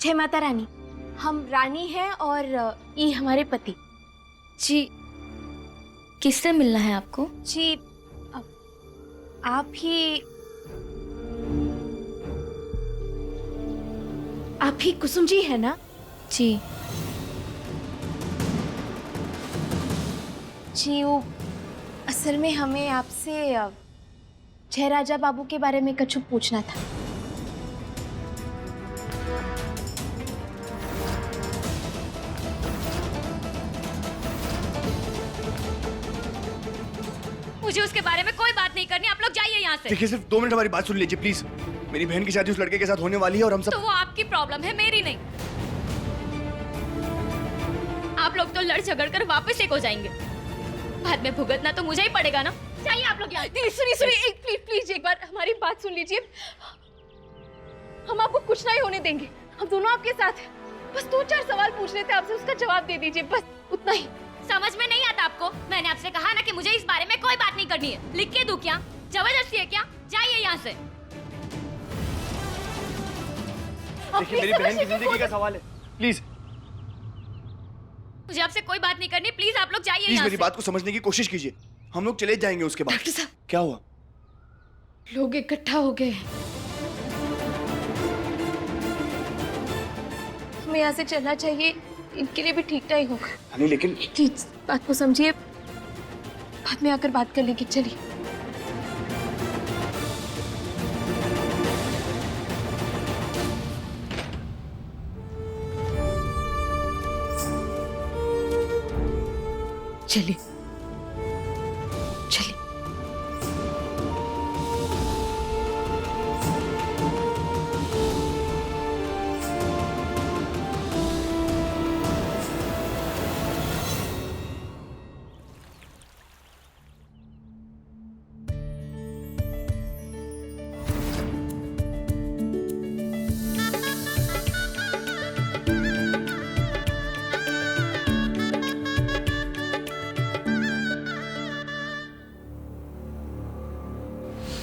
जय माता रानी। हम रानी हैं और ये हमारे पति। जी, किससे मिलना है आपको? जी, आप ही कुसुम जी है ना? जी। जी, वो असल में हमें आपसे जयराजा बाबू के बारे में कुछ पूछना था। मुझे उसके बारे में कोई बात नहीं करनी, आप लोग जाइए यहाँ से। देखिए, सिर्फ 2 मिनट हमारी बात सुन लीजिए प्लीज। मेरी बहन की शादी उस लड़के के साथ होने वाली है और हम सब। तो वो आपकी प्रॉब्लम है, मेरी नहीं। आप लोग तो लड़ झगड़ कर वापस एक हो जाएंगे, बाद में भुगतना तो मुझे ही पड़ेगा ना। चाहिए आप लोग यहाँ। सुनिए, प्लीज एक बार हमारी बात सुन लीजिए। हम आपको कुछ नहीं होने देंगे, हम दोनों आपके साथ हैं। बस 2-4 सवाल पूछने थे आपसे, उसका जवाब दे दीजिए, बस उतना ही। समझ में नहीं आता आपको? मैंने आपसे कहा ना कि मुझे इस बारे में कोई बात नहीं करनी है। लिख के दूं क्या? जबरदस्ती है क्या? जाइए यहाँ से। देखिए, मेरी बहन की जिंदगी का सवाल है, प्लीज। मुझे आपसे कोई बात नहीं करनी, प्लीज आप लोग जाइए प्लीज यहाँ मेरी से। बात को समझने की कोशिश कीजिए। हम लोग चले जाएंगे उसके बाद। डॉक्टर साहब, क्या हुआ? लोग इकट्ठा हो गए। हमें यहाँ से चलना चाहिए, इनके लिए भी ठीक नहीं होगा। नहीं लेकिन प्लीज बात को समझिए, बाद में आकर बात कर लेंगे। चलिए। चलिए चलिए।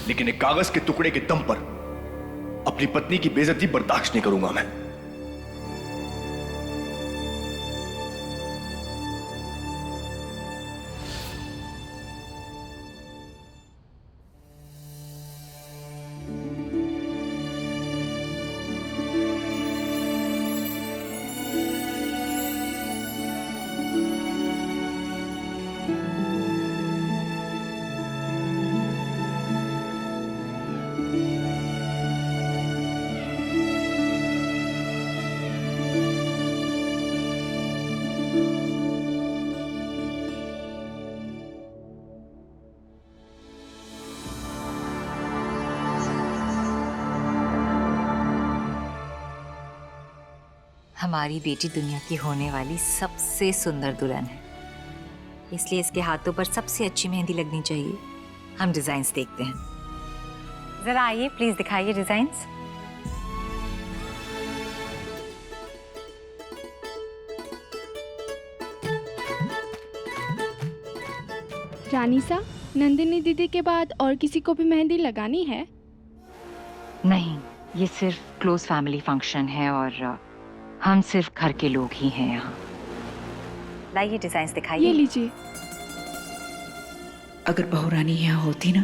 लेकिन एक कागज के टुकड़े के दम पर अपनी पत्नी की बेइज्जती बर्दाश्त नहीं करूंगा मैं। हमारी बेटी दुनिया की होने वाली सबसे सुंदर दुल्हन है, इसलिए इसके हाथों पर सबसे अच्छी मेहंदी लगनी चाहिए। हम डिजाइन्स देखते हैं। जरा आइए, प्लीज दिखाइए डिजाइन्स। रानी सा, नंदिनी दीदी के बाद और किसी को भी मेहंदी लगानी है? नहीं, ये सिर्फ क्लोज फैमिली फंक्शन है और हम सिर्फ घर के लोग ही हैं यहाँ। लाइए डिजाइन्स दिखाइए। ये लीजिए। अगर बहू रानी यहाँ होती ना,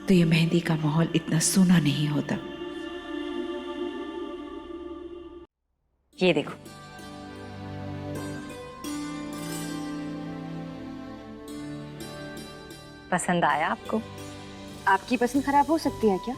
तो ये मेहंदी का माहौल इतना सूना नहीं होता। ये देखो। पसंद आया आपको? आपकी पसंद खराब हो सकती है क्या?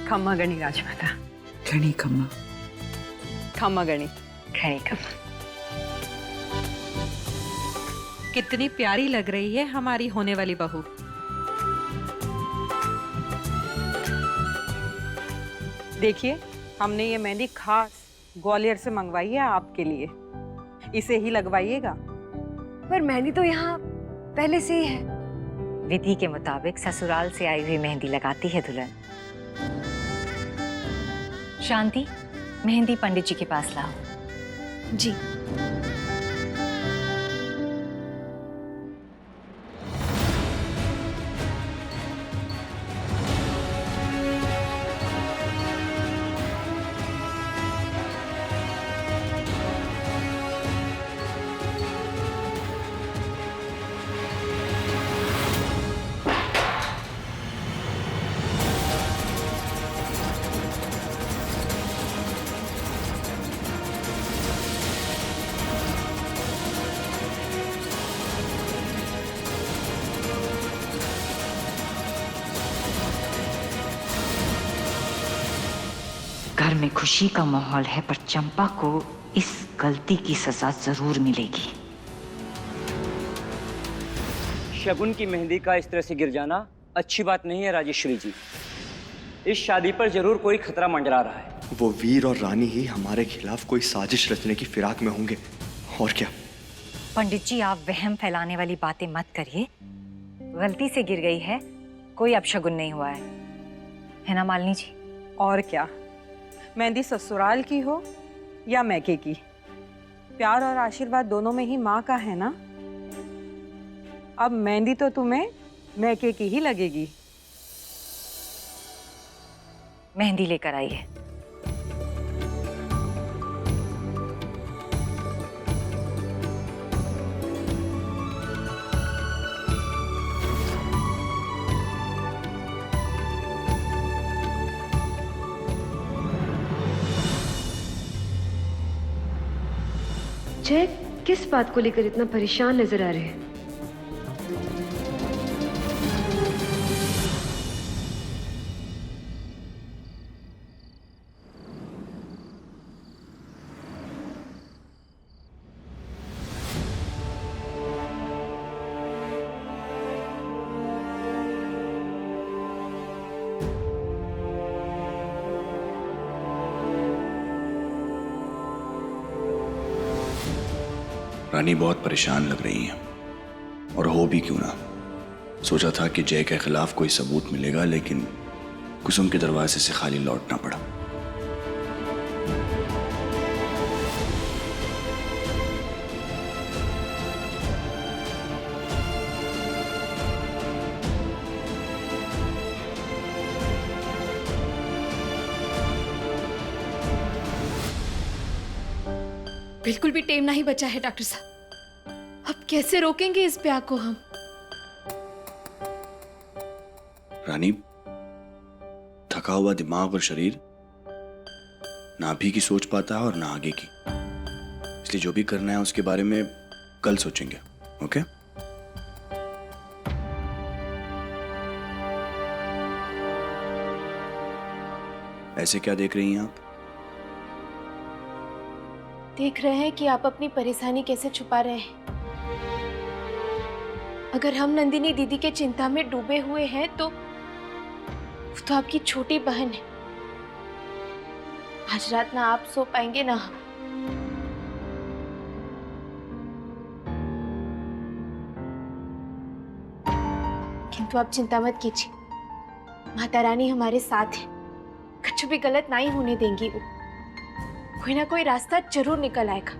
खम्मा गणी राजमाता। घनी खम्मा। खम्मा गणी। घनी खम्मा। कितनी प्यारी लग रही है हमारी होने वाली बहू। देखिए, हमने ये मेहंदी खास ग्वालियर से मंगवाई है आपके लिए, इसे ही लगवाइएगा। पर मेहंदी तो यहाँ पहले से ही है। विधि के मुताबिक ससुराल से आई हुई मेहंदी लगाती है दुल्हन। शांति, मेहंदी पंडित जी के पास लाओ। जी। घर में खुशी का माहौल है, पर चंपा को इस गलती की सजा जरूर मिलेगी। शगुन की मेहंदी का इस तरह से गिर जाना अच्छी बात नहीं है राजेश्वरी जी। इस शादी पर जरूर कोई खतरा मंडरा रहा है। वो वीर और रानी ही हमारे खिलाफ कोई साजिश रचने की फिराक में होंगे, और क्या। पंडित जी, आप वहम फैलाने वाली बातें मत करिए। गलती से गिर गई है, कोई अपशगुन नहीं हुआ है ना मालिनी जी? और क्या, मेहंदी ससुराल की हो या मैके की, प्यार और आशीर्वाद दोनों में ही माँ का है ना। अब मेहंदी तो तुम्हें मैके की ही लगेगी। मेहंदी लेकर आई है। जय किस बात को लेकर इतना परेशान नजर आ रहे हैं? रानी बहुत परेशान लग रही हैं, और हो भी क्यों ना। सोचा था कि जय के खिलाफ कोई सबूत मिलेगा, लेकिन कुसुम के दरवाजे से खाली लौटना पड़ा। बिल्कुल भी टेम नहीं बचा है डॉक्टर साहब। अब कैसे रोकेंगे इस ब्याह को हम? रानी, थका हुआ दिमाग और शरीर ना अभी की सोच पाता है और ना आगे की, इसलिए जो भी करना है उसके बारे में कल सोचेंगे। ओके? ऐसे क्या देख रही हैं आप? देख रहे हैं कि आप अपनी परेशानी कैसे छुपा रहे हैं। अगर हम नंदिनी दीदी के चिंता में डूबे हुए हैं तो वो तो आपकी छोटी बहन है। आज रात ना आप सो पाएंगे ना हम। किंतु आप चिंता मत कीजिए, माता रानी हमारे साथ है। कुछ भी गलत नहीं होने देंगी वो। कोई ना कोई रास्ता जरूर निकल आएगा।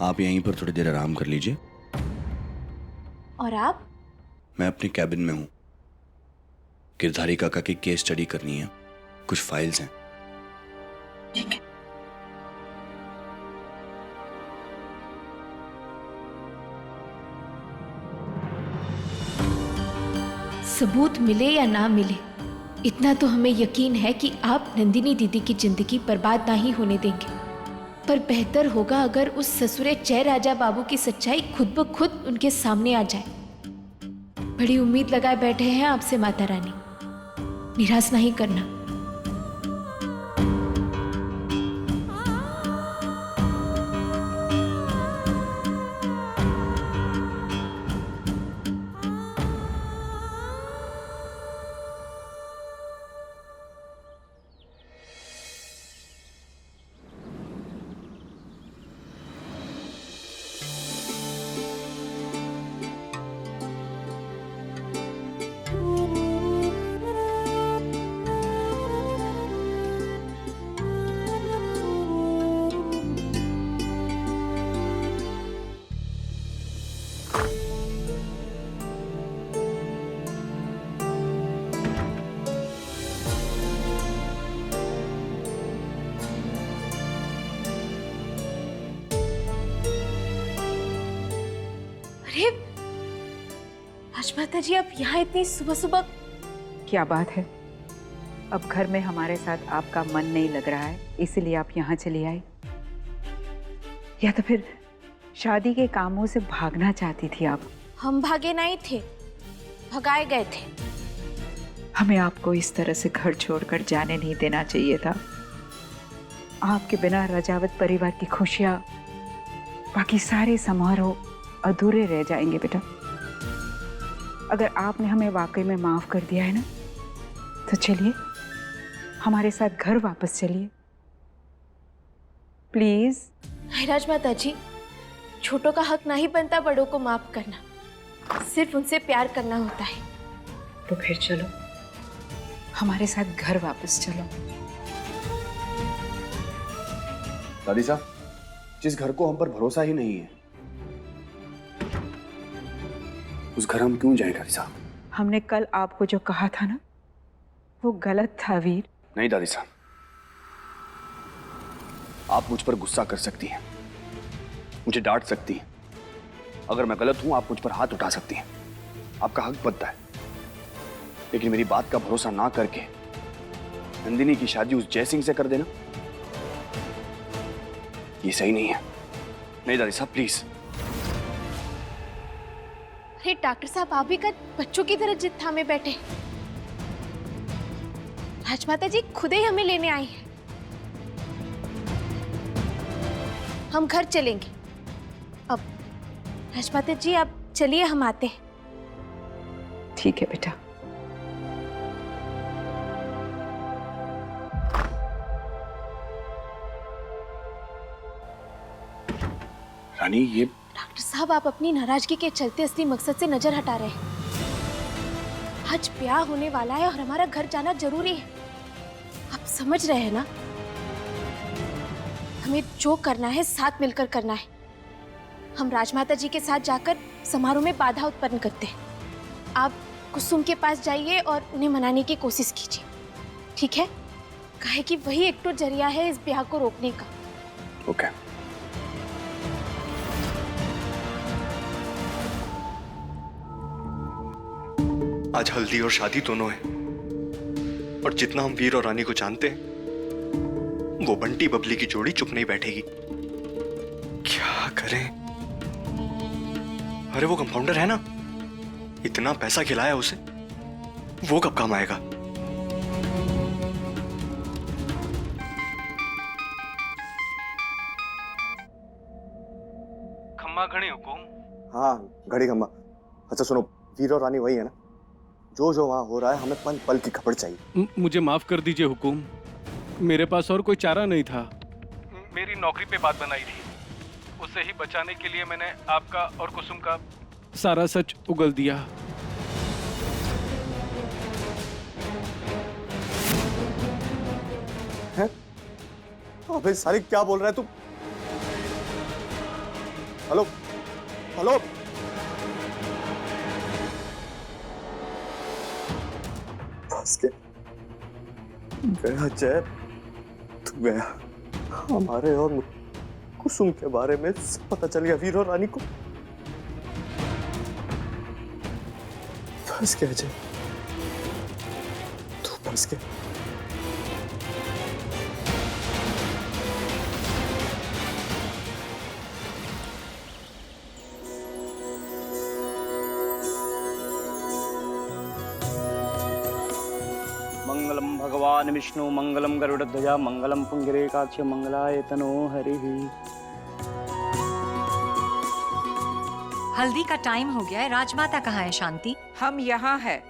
आप यहीं पर थोड़ी देर आराम कर लीजिए। और आप? मैं अपने कैबिन में हूं। गिरधारी काका की केस स्टडी करनी है, कुछ फाइल्स हैं। ठीक है। सबूत मिले या ना मिले, इतना तो हमें यकीन है कि आप नंदिनी दीदी की जिंदगी बर्बाद ना ही होने देंगे। पर बेहतर होगा अगर उस ससुरे जय राजा बाबू की सच्चाई खुद ब खुद उनके सामने आ जाए। बड़ी उम्मीद लगाए बैठे हैं आपसे माता रानी, निराश नहीं करना। राजमाता जी, आप यहाँ इतनी सुबह सुबह? क्या बात है? अब घर में हमारे साथ आपका मन नहीं लग रहा है, इसलिए आप यहाँ चली आई? या तो फिर शादी के कामों से भागना चाहती थी आप? हम भागे नहीं थे, भगाए गए थे। हमें आपको इस तरह से घर छोड़कर जाने नहीं देना चाहिए था। आपके बिना रजावत परिवार की खुशियां, बाकी सारे समारोह अधूरे रह जाएंगे बेटा। अगर आपने हमें वाकई में माफ कर दिया है ना, तो चलिए हमारे साथ घर वापस चलिए प्लीज। नहीं राजमाता जी, छोटों का हक नहीं बनता बड़ों को माफ करना, सिर्फ उनसे प्यार करना होता है। तो फिर चलो हमारे साथ घर वापस चलो। दादी साहब, जिस घर को हम पर भरोसा ही नहीं है, उस घर हम क्यों जाएं दादी साहब? हमने कल आपको जो कहा था ना, वो गलत था वीर। नहीं दादी साहब, आप मुझ पर गुस्सा कर सकती हैं, मुझे डांट सकती हैं, अगर मैं गलत हूं आप मुझ पर हाथ उठा सकती हैं, आपका हक बनता है। लेकिन मेरी बात का भरोसा ना करके नंदिनी की शादी उस जय सिंह से कर देना, ये सही नहीं है। नहीं दादी साहब प्लीज। अरे डॉक्टर साहब, आप भी कर बच्चों की तरह जिद थामे बैठे। राजमाता जी खुद ही हमें लेने आई हैं। हम घर चलेंगे अब। राजमाता जी आप चलिए, हम आते हैं। ठीक है बेटा। रानी, ये डॉक्टर साहब, आप अपनी नाराजगी के चलते असली मकसद से नजर हटा रहे हैं। आज ब्याह होने वाला है और हमारा घर जाना जरूरी है। आप समझ रहे हैं ना? हमें जो करना है साथ मिलकर करना है। हम राजमाता जी के साथ जाकर समारोह में बाधा उत्पन्न करते हैं। आप कुसुम के पास जाइए और उन्हें मनाने की कोशिश कीजिए, ठीक है? कहे कि वही एक तो जरिया है इस ब्याह को रोकने का। ओके। आज हल्दी और शादी दोनों है, और जितना हम वीर और रानी को जानते हैं, वो बंटी बबली की जोड़ी चुप नहीं बैठेगी। क्या करें? अरे वो कंपाउंडर है ना, इतना पैसा खिलाया उसे, वो कब काम आएगा? खम्मा घड़ी हुकुम। हाँ, घड़ी खम्मा। अच्छा सुनो, वीर और रानी वही है ना? जो जो वहां हो रहा है हमें पल पल की खबर चाहिए। मुझे माफ कर दीजिए हुकुम, मेरे पास और कोई चारा नहीं था। मेरी नौकरी पे बात बनाई थी, उसे ही बचाने के लिए मैंने आपका और कुसुम का सारा सच उगल दिया। है? अबे सारी क्या बोल रहा है तू? हेलो हेलो, गया जय, तू गया। हमारे और कुसुम के बारे में सब पता चल गया वीर और रानी को। फंस गया जय, तू फंस गया। मंगलम भगवान विष्णु, मंगलम गरुड़ध्वजा, मंगलम पुंडरीकाक्ष, मंगलाय तनो हरिः। हल्दी का टाइम हो गया है, राजमाता कहाँ है शांति? हम यहाँ है।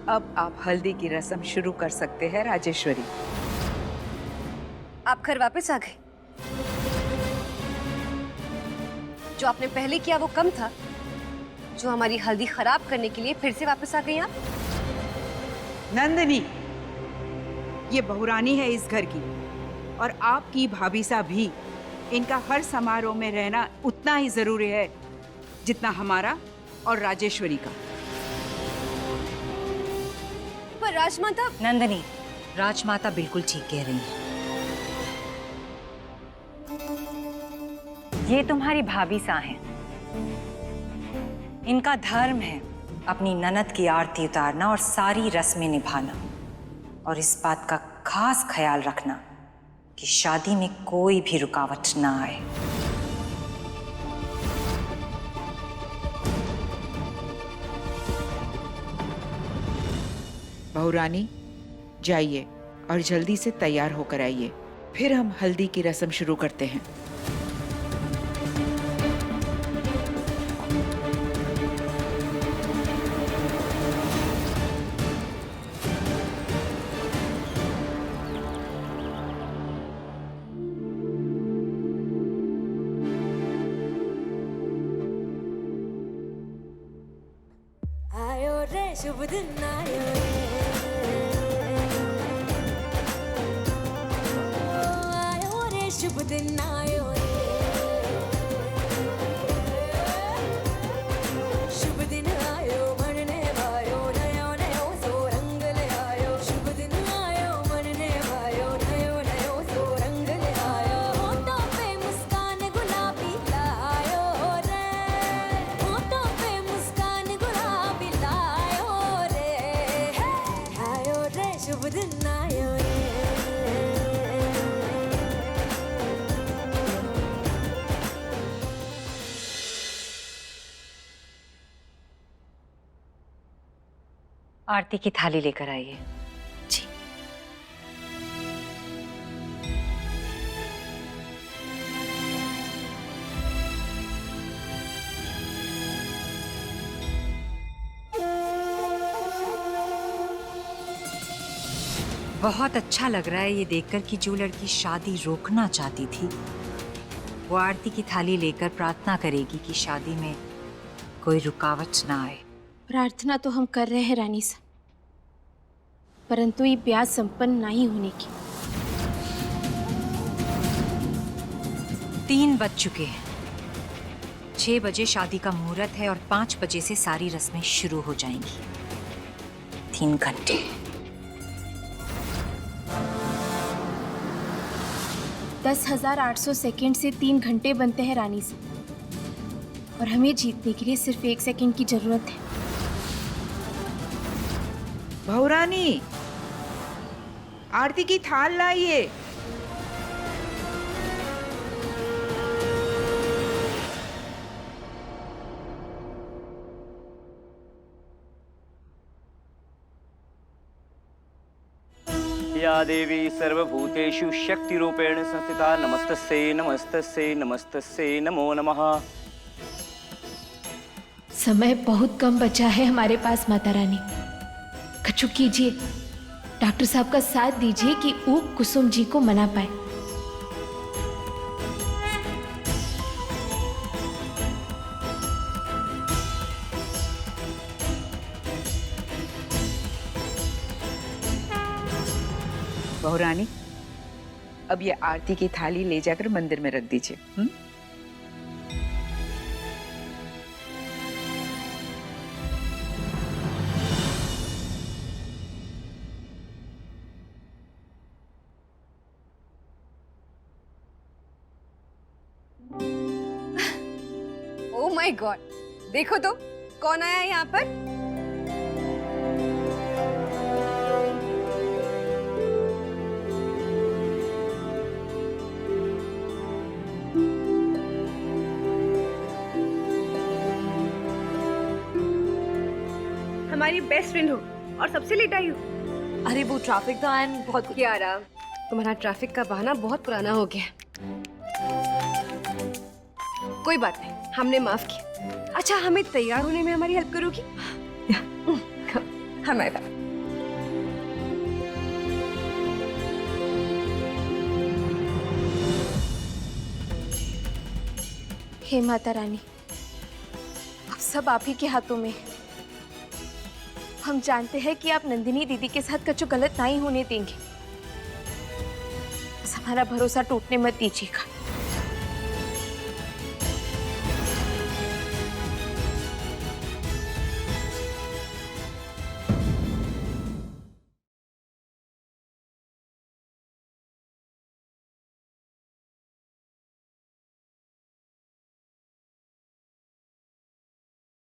अब आप हल्दी की रस्म शुरू कर सकते हैं राजेश्वरी। आप घर वापस आ गए? जो आपने पहले किया वो कम था? जो हमारी हल्दी खराब करने के लिए फिर से वापस आ गई आप? नंदिनी, ये बहुरानी है इस घर की और आपकी भाभी सा भी। इनका हर समारोह में रहना उतना ही जरूरी है जितना हमारा और राजेश्वरी का। पर राजमाता। नंदिनी, राजमाता बिल्कुल ठीक कह रही है। ये तुम्हारी भाभी सा हैं। इनका धर्म है अपनी ननद की आरती उतारना और सारी रस्में निभाना, और इस बात का खास ख्याल रखना कि शादी में कोई भी रुकावट ना आए। बहुरानी, जाइए और जल्दी से तैयार होकर आइए, फिर हम हल्दी की रस्म शुरू करते हैं। आयो रे शुभ दिन आयो रे, आयो रे शुभ दिन आयो रे, शुभ दिन आयो मनने भायो नयो नयो सो रंग ले आयो, शुभ दिन आयो मनने भायो नयो नयो सो रंग ले आयो, होठों पे मुस्कान गुलाबी लायो रे, होठों पे मुस्कान गुलाबी लायो रे, आयो रे शुभ दिन आयो रे। आरती की थाली लेकर आइए। जी। बहुत अच्छा लग रहा है ये देखकर कि जो लड़की शादी रोकना चाहती थी वो आरती की थाली लेकर प्रार्थना करेगी कि शादी में कोई रुकावट ना आए। प्रार्थना तो हम कर रहे हैं रानी सा, परंतु ये ब्याह संपन्न नहीं होने की। 3 बज चुके हैं। 6 बजे शादी का मुहूर्त है और 5 बजे से सारी रस्में शुरू हो जाएंगी। 3 घंटे। दस 10,800 सेकेंड से 3 घंटे बनते हैं रानी सा, और हमें जीतने के लिए सिर्फ 1 सेकेंड की जरूरत है। बहुरानी, आरती की थाल लाइए। या देवी सर्वभूतेषु शक्तिरूपेण संस्थिता नमस्तस्यै नमस्तस्यै नमस्तस्यै नमो नमः। समय बहुत कम बचा है हमारे पास माता रानी। कछु कीजिए, डॉक्टर साहब का साथ दीजिए कि ऊक कुसुम जी को मना पाए। बहुरानी, अब ये आरती की थाली ले जाकर मंदिर में रख दीजिए। ओह माय गॉड, देखो तो कौन आया यहाँ पर। हमारी बेस्ट फ्रेंड हो और सबसे लेट आई हो। अरे वो ट्रैफिक था एंड बहुत क्या रहा। तुम्हारा ट्रैफिक का बहाना बहुत पुराना हो गया। कोई बात नहीं, हमने माफ किया। अच्छा, हमें तैयार होने में हमारी हेल्प करोगी? हमारे पास हे माता रानी, अब सब आप ही के हाथों में है। हम जानते हैं कि आप नंदिनी दीदी के साथ कुछ गलत नहीं होने देंगे। बस हमारा भरोसा टूटने मत दीजिएगा।